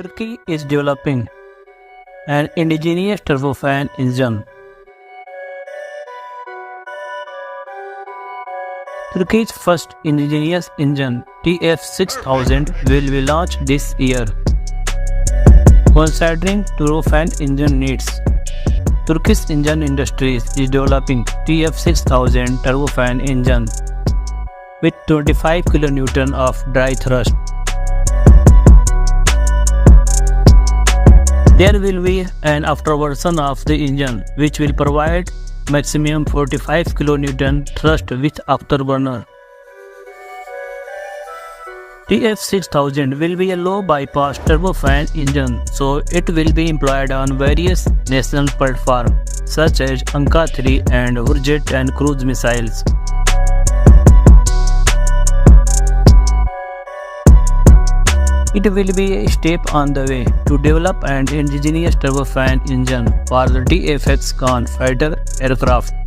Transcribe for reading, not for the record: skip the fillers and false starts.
Turkey is developing an indigenous turbofan engine. Turkey's first indigenous engine, TF-6000, will be launched this year. Considering turbofan engine needs, Turkish engine industries is developing TF-6000 turbofan engine with 25 kN of dry thrust. There will be an after version of the engine which will provide maximum 45 kN thrust with afterburner. TF-6000 will be a low bypass turbofan engine, so it will be employed on various national platforms such as Anka-3 and Hurjet and cruise missiles. It will be a step on the way to develop an indigenous turbofan engine for the TF-X fighter aircraft.